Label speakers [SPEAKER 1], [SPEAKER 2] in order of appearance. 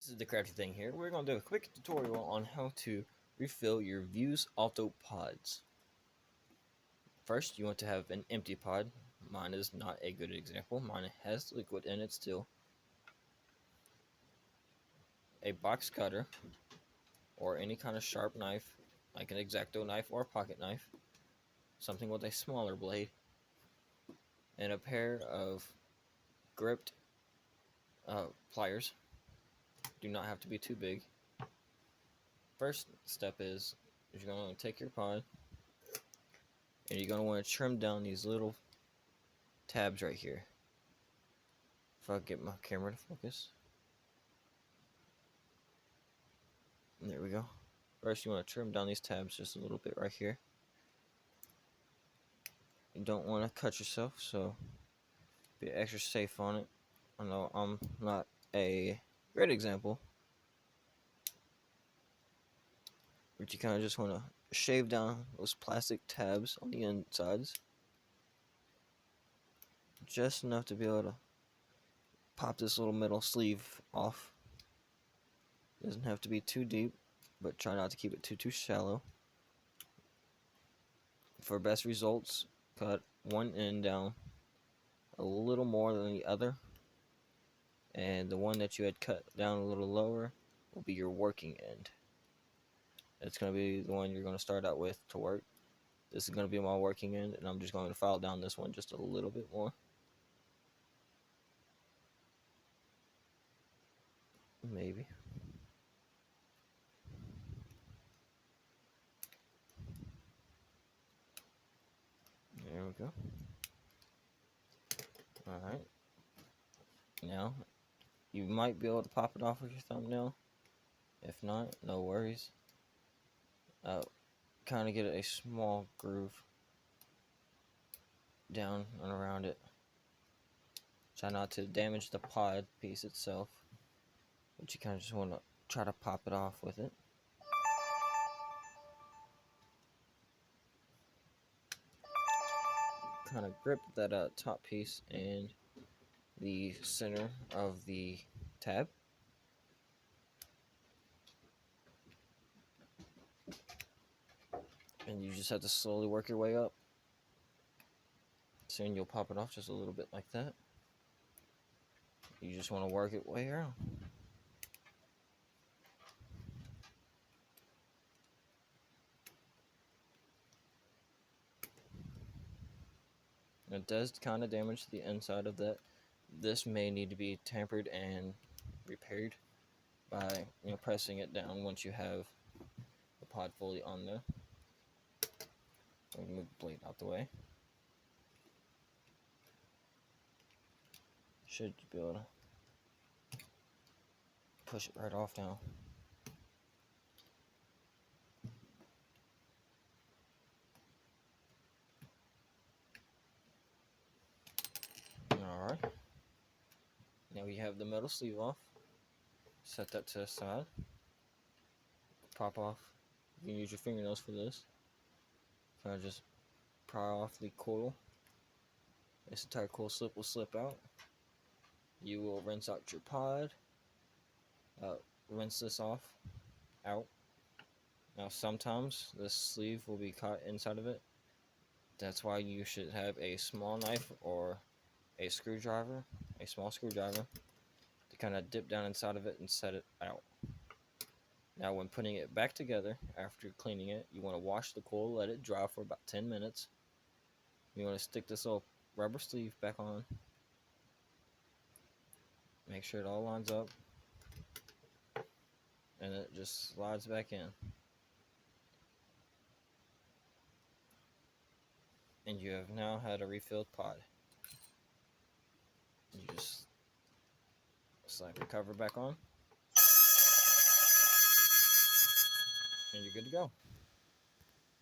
[SPEAKER 1] This is the crafty thing here. We're going to do a quick tutorial on how to refill your Vuse Alto pods. First, you want to have an empty pod. Mine is not a good example. Mine has liquid in it still. A box cutter, or any kind of sharp knife, like an X-Acto knife or a pocket knife. Something with a smaller blade. And a pair of gripped pliers. Do not have to be too big. First step is you're going to take your pod and you're going to want to trim down these little tabs right here. If I get my camera to focus. And there we go. First you want to trim down these tabs just a little bit right here. You don't want to cut yourself, so be extra safe on it. I know I'm not a great example, but you kind of just want to shave down those plastic tabs on the insides just enough to be able to pop this little metal sleeve off. Doesn't have to be too deep, but try not to keep it too shallow. For best results, cut one end down a little more than the other, and the one that you had cut down a little lower will be your working end. It's going to be the one you're going to start out with to work. This is going to be my working end, and I'm just going to file down this one just a little bit more. Maybe. There we go. Alright. Now, you might be able to pop it off with your thumbnail. If not, no worries. Kind of get a small groove down and around it. Try not to damage the pod piece itself, but you kind of just want to try to pop it off with it. Kind of grip that top piece and the center of the tab. And you just have to slowly work your way up. Soon you'll pop it off just a little bit like that. You just want to work it way around. It does kind of damage the inside of that. This may need to be tampered and repaired by pressing it down once you have the pod fully on there. We can move the blade out the way. Should be able to push it right off now. Alright. Now we have the metal sleeve off. Set that to the side. Pop off. You can use your fingernails for this. Kind of just pry off the coil. This entire coil slip will slip out. You will rinse out your pod. Rinse this off out. Now sometimes this sleeve will be caught inside of it. That's why you should have a small knife or a screwdriver, a small screwdriver, to kind of dip down inside of it and set it out. Now when putting it back together after cleaning it, you want to wash the coil, let it dry for about 10 minutes. You want to stick this little rubber sleeve back on. Make sure it all lines up. And it just slides back in. And you have now had a refilled pod. You just slide the cover back on. And you're good to go.